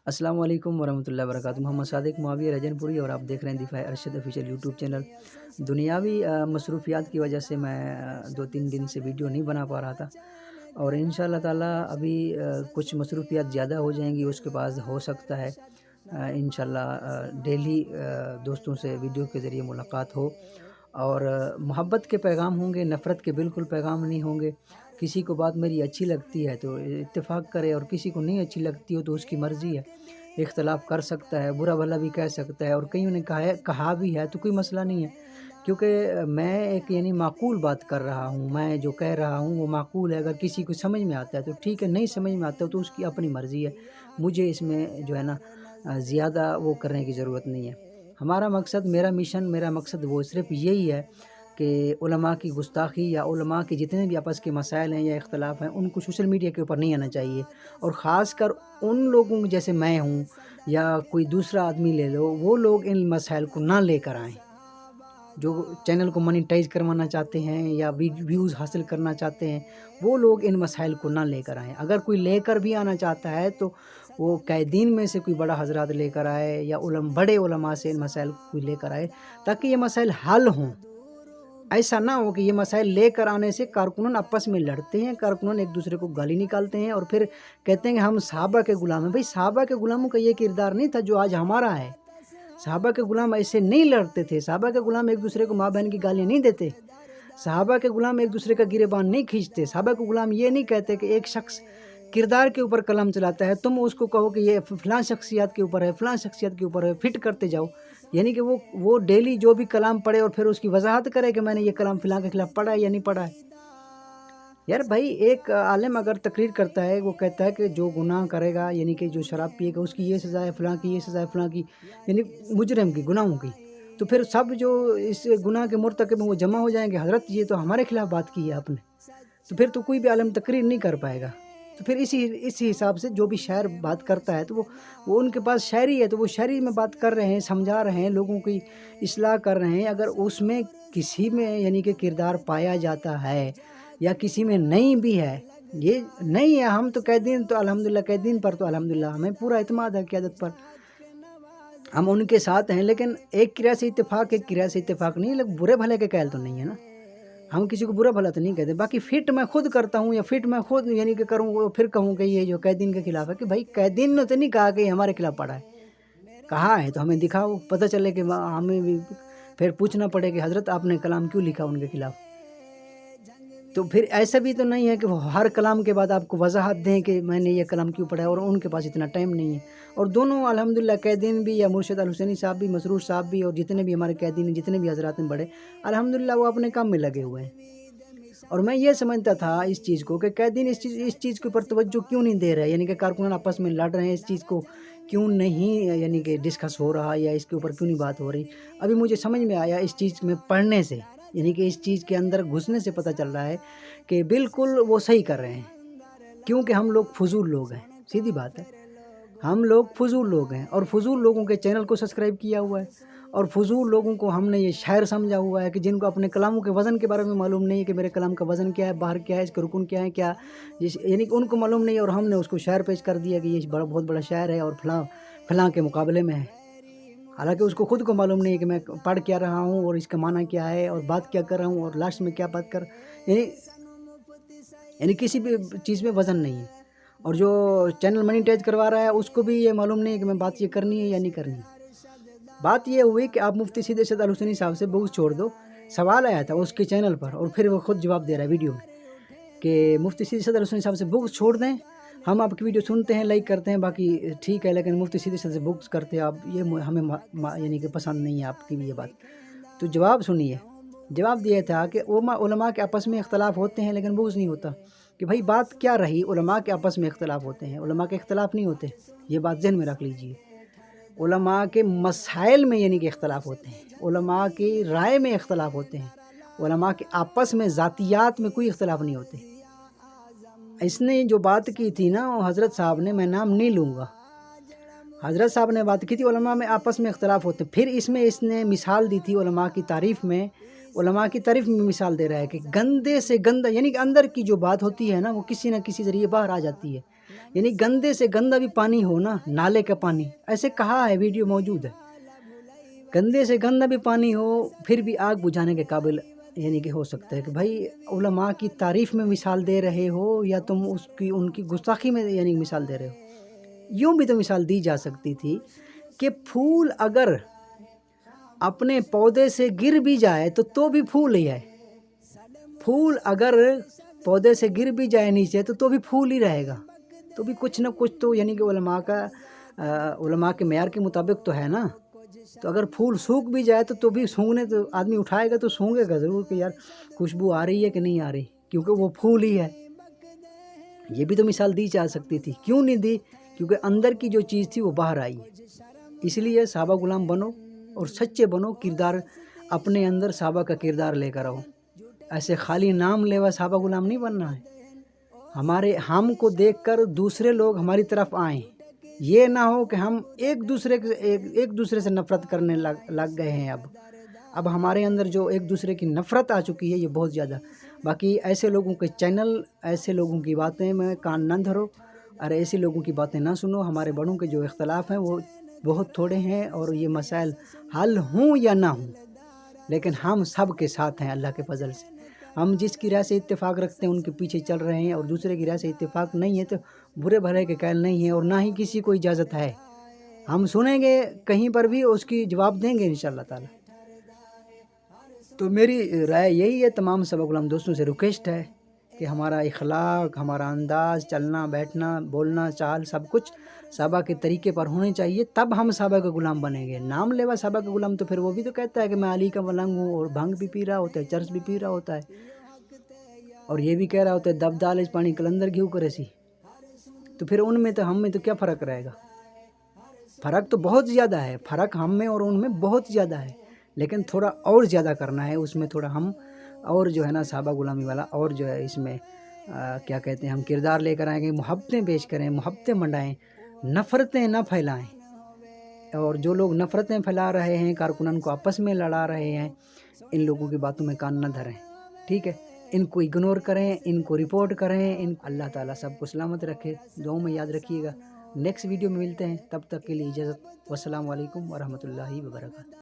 अस्सलाम वालेकुम वरहमतुल्लाहि वबरकातुहू। मोहम्मद सादिक मुआविया रजनपुरी और आप देख रहे हैं दिफा अरशद ऑफिशियल यूट्यूब चैनल। दुनियावी मसरूफियात की वजह से मैं 2-3 दिन से वीडियो नहीं बना पा रहा था और इंशाअल्लाह ताला अभी कुछ मसरूफियात ज़्यादा हो जाएंगी, उसके बाद हो सकता है इंशाअल्लाह डेली दोस्तों से वीडियो के ज़रिए मुलाकात हो और मोहब्बत के पैगाम होंगे, नफ़रत के बिल्कुल पैगाम नहीं होंगे। किसी को बात मेरी अच्छी लगती है तो इत्तेफाक करे और किसी को नहीं अच्छी लगती हो तो उसकी मर्ज़ी है, इख्तलाफ कर सकता है, बुरा भला भी कह सकता है और कईयों ने कहा भी है तो कोई मसला नहीं है, क्योंकि मैं एक माकूल बात कर रहा हूँ। मैं जो कह रहा हूँ वो माकूल है। अगर किसी को समझ में आता है तो ठीक है, नहीं समझ में आता तो उसकी अपनी मर्ज़ी है। मुझे इसमें जो है ना ज़्यादा वो करने की ज़रूरत नहीं है। हमारा मकसद, मेरा मिशन, मेरा मकसद वो सिर्फ़ यही है कि उलमा की गुस्ताखी या उलमा के जितने भी आपस के मसाइल हैं या इख्तलाफ हैं उनको सोशल मीडिया के ऊपर नहीं आना चाहिए। और ख़ासकर उन लोगों जैसे मैं हूँ या कोई दूसरा आदमी ले लो, वो लोग इन मसाइल को ना लेकर आएँ जो चैनल को मोनेटाइज़ करवाना चाहते हैं या व्यूज़ हासिल करना चाहते हैं। वो लोग इन मसाइल को ना लेकर आएँ। अगर कोई लेकर भी आना चाहता है तो वो कैदीन में से कोई बड़ा हज़रात लेकर आए या बड़े उलमा से इन मसाइल को कोई लेकर आए, ताकि ये मसाइल हल हों। ऐसा ना हो कि ये मसाइल लेकर आने से कारकुनन आपस में लड़ते हैं, कारकुनन एक दूसरे को गाली निकालते हैं और फिर कहते हैं कि हम सहाबा के ग़ुलाम हैं। भाई सहाबा के ग़ुलामों का ये किरदार नहीं था जो आज हमारा है। सहाबा के ग़ुलाम ऐसे नहीं लड़ते थे। सहाबा के ग़ुलाम एक दूसरे को माँ बहन की गालियाँ नहीं देते। सहाबा के ग़ुलाम एक दूसरे का गिरेबान नहीं खींचते। सहाबा के ग़ुलाम ये नहीं कहते कि एक शख्स किरदार के ऊपर कलम चलाता है, तुम उसको कहो कि ये फ़लाँ शख्सियत के ऊपर है, फ़लाँ शख्सियत के ऊपर है, फिट करते जाओ। यानी कि वो डेली जो भी कलाम पढ़े और फिर उसकी वजाहत करे कि मैंने ये कलाम फ़लाँ के ख़िलाफ़ पढ़ा है या नहीं पढ़ा है। यार भाई, एक आलिम अगर तकरीर करता है, वो कहता है कि जो गुनाह करेगा, यानी कि जो शराब पिएगा उसकी ये सज़ा है, फ़लाँ की ये सज़ा है, फ़लाँ की, यानी मुजरिम की, गुनाहों की। तो फिर सब जो इस गुनाह के मुर्तकिब हैं वो जमा हो जाएंगे, हज़रत ये तो हमारे खिलाफ़ बात की है आपने। तो फिर तो कोई भी आलिम तकरीर नहीं कर पाएगा। तो फिर इसी हिसाब से जो भी शायर बात करता है तो वो उनके पास शायरी है, तो वो शायरी में बात कर रहे हैं, समझा रहे हैं, लोगों की इस्लाह कर रहे हैं। अगर उसमें किसी में यानी कि किरदार पाया जाता है या किसी में नहीं भी है, ये नहीं है, हम तो कैदीन तो अल्हम्दुलिल्लाह, कैदीन पर तो अल्हम्दुलिल्लाह हमें पूरा इत्मीनान है क़यादत पर, हम उनके साथ हैं। लेकिन एक किरा से इत्तेफाक, एक किरा से इत्तेफाक नहीं, लेकिन बुरे भले के कायल तो नहीं है ना। हम किसी को बुरा भला तो नहीं कहते। बाकी फिट मैं खुद करता हूँ या फिट मैं खुद यानी कि करूँ, फिर कहूँ कि ये जो कैदीन के खिलाफ़ है, कि भाई कैदीन ने तो नहीं कहा कि हमारे खिलाफ़ पढ़ा है। कहा है तो हमें दिखाओ, पता चले कि हमें भी फिर पूछना पड़े कि हज़रत आपने कलाम क्यों लिखा उनके खिलाफ़। तो फिर ऐसा भी तो नहीं है कि वो हर कलाम के बाद आपको वजाहत दें कि मैंने ये कलाम क्यों पढ़ा है, और उनके पास इतना टाइम नहीं है। और दोनों अल्हम्दुलिल्लाह कैदीन भी या मुर्शिद अल हुसैनी साहब भी, मसरूर साहब भी, और जितने भी हमारे कैदीन हैं, जितने भी हज़रात हैं बड़े, अल्हम्दुलिल्लाह वो अपने काम में लगे हुए हैं। और मैं ये समझता था इस चीज़ को कि कैदीन इस चीज़ के ऊपर तवज्जो क्यों नहीं दे रहे, यानी कि कारकुनान आपस में लड़ रहे हैं, इस चीज़ को क्यों नहीं यानी कि डिस्कस हो रहा या इसके ऊपर क्यों नहीं बात हो रही। अभी मुझे समझ में आया इस चीज़ में पढ़ने से, यानी कि इस चीज़ के अंदर घुसने से पता चल रहा है कि बिल्कुल वो सही कर रहे हैं, क्योंकि हम लोग फजूल लोग हैं। सीधी बात है, हम लोग फजूल लोग हैं और फजूल लोगों के चैनल को सब्सक्राइब किया हुआ है और फजूल लोगों को हमने ये शायर समझा हुआ है कि जिनको अपने कलामों के वज़न के बारे में मालूम नहीं है कि मेरे कलाम का वज़न क्या है, बाहर क्या है, इसके रुकन क्या है, क्या यानी कि उनको मालूम नहीं है, और हमने उसको शायर पेश कर दिया कि ये बहुत बड़ा शायर है और फलां के मुकाबले में है। हालांकि उसको खुद को मालूम नहीं है कि मैं पढ़ क्या रहा हूँ और इसका माना क्या है और बात क्या कर रहा हूँ और लास्ट में क्या बात कर, यानी किसी भी चीज़ में वज़न नहीं है। और जो चैनल मोनेटाइज करवा रहा है उसको भी ये मालूम नहीं है कि मैं बात ये करनी है या नहीं करनी है। बात ये हुई कि आप मुफ्ती सीधे अरशद अल हुसैनी साहब से बुग़्ज़ छोड़ दो। सवाल आया था उसके चैनल पर और फिर वो खुद जवाब दे रहा है वीडियो में कि मुफ्ती सीधे अरशद अल हुसैनी साहब से बुग़्ज़ छोड़ दें, हम आपकी वीडियो सुनते हैं, लाइक करते हैं, बाकी ठीक है, लेकिन मुफ्ती सीधे से बुग़्ज़ करते हैं आप, ये हमें यानी कि पसंद नहीं है आपकी भी ये बात। तो जवाब सुनिए, जवाब दिया था कि उलमा के आपस में इख्तलाफ होते हैं लेकिन बुग़्ज़ नहीं होता। कि भाई बात क्या रही, उलमा के आपस में इख्तलाफ होते हैं, उलमा के इख्तलाफ नहीं होते, ये बात ज़हन में रख लीजिए। उलमा के मसाइल में यानी कि इख्तलाफ होते हैं, उलमा की राय में इख्तलाफ होते हैं, उलमा के आपस में ज़ातियात में कोई इख्तलाफ नहीं होते। इसने जो बात की थी ना हज़रत साहब ने, मैं नाम नहीं लूँगा, हज़रत साहब ने बात की थी उलमा में आपस में इख्तलाफ होते हैं। फिर इसमें इसने मिसाल दी थी उलमा की तारीफ़ में, उलमा की तारीफ़ में मिसाल दे रहा है कि गंदे से गंदा, यानी कि अंदर की जो बात होती है ना वो किसी न किसी ज़रिए बाहर आ जाती है। यानी गंदे से गंदा भी पानी हो ना, नाले का पानी, ऐसे कहा है, वीडियो मौजूद है, गंदे से गंदा भी पानी हो फिर भी आग बुझाने के काबिल यानी कि हो सकता है। कि भाई उलमा की तारीफ़ में मिसाल दे रहे हो या तुम उनकी गुस्ताखी में यानी मिसाल दे रहे हो। यूँ भी तो मिसाल दी जा सकती थी कि फूल अगर अपने पौधे से गिर भी जाए तो भी फूल ही है, फूल अगर पौधे से गिर भी जाए नीचे तो भी फूल ही रहेगा, तो भी कुछ ना कुछ तो यानी कि उलमा के मेयार के मुताबिक तो है ना। तो अगर फूल सूख भी जाए तो भी सूंघने तो आदमी उठाएगा तो सूंघेगा ज़रूर कि यार खुशबू आ रही है कि नहीं आ रही, क्योंकि वो फूल ही है। ये भी तो मिसाल दी जा सकती थी, क्यों नहीं दी? क्योंकि अंदर की जो चीज़ थी वो बाहर आई। इसलिए सहाबा गुलाम बनो और सच्चे बनो, किरदार अपने अंदर सहाबा का किरदार लेकर आओ। ऐसे खाली नाम लेवा सहाबा गुलाम नहीं बनना है। हमको देखकर दूसरे लोग हमारी तरफ आएँ, ये ना हो कि हम एक दूसरे से नफ़रत करने लग गए हैं। अब हमारे अंदर जो एक दूसरे की नफ़रत आ चुकी है, ये बहुत ज़्यादा। बाकी ऐसे लोगों के चैनल, ऐसे लोगों की बातें में कान न धरो और ऐसे लोगों की बातें ना सुनो। हमारे बड़ों के जो इख्तलाफ हैं वो बहुत थोड़े हैं और ये मसाइल हल हों या ना हों, लेकिन हम सब के साथ हैं अल्लाह के फजल से। हम जिसकी राय से इत्तेफाक रखते हैं उनके पीछे चल रहे हैं, और दूसरे की राय से इत्तेफाक नहीं है तो बुरे भले के कायल नहीं है, और ना ही किसी को इजाज़त है। हम सुनेंगे कहीं पर भी उसकी जवाब देंगे इंशाअल्लाह ताला। तो मेरी राय यही है, तमाम सहाबा गुलाम दोस्तों से रिक्वेस्ट है कि हमारा इखलाक, हमारा अंदाज़, चलना बैठना, बोलना, चाल, सब कुछ सहाबा के तरीके पर होने चाहिए, तब हम सहाबा का गुलाम बनेंगे। नाम लेवा सहाबा का गुलाम तो फिर वो भी तो कहता है कि मैं अली का मलंग हूँ, और भांग भी पी रहा होता है, चर्च भी पी रहा होता है, और ये भी कह रहा होता है दब दाल पानी कलंदर घी करे सी। तो फिर उनमें तो हम में तो क्या फ़र्क रहेगा? फ़र्क तो बहुत ज़्यादा है, फ़र्क हम में और उनमें बहुत ज़्यादा है, लेकिन थोड़ा और ज़्यादा करना है उसमें, थोड़ा हम और जो है ना सहाबा गुलामी वाला और जो है इसमें क्या कहते हैं, हम किरदार लेकर आएंगे, मोहब्बतें पेश करें, मोहब्बतें मंडाएं, नफ़रतें ना फैलाएं। और जो लोग नफ़रतें फैला रहे हैं, कारकुनान को आपस में लड़ा रहे हैं, इन लोगों की बातों में कान न धरें, ठीक है? इनको इग्नोर करें, इनको रिपोर्ट करें। अल्लाह ताला सबको सलामत रखे, दुआओं में याद रखिएगा। नेक्स्ट वीडियो में मिलते हैं, तब तक के लिए इजाज़त। वस्सलामु अलैकुम वरहमतुल्लाहि वबरकातुहू।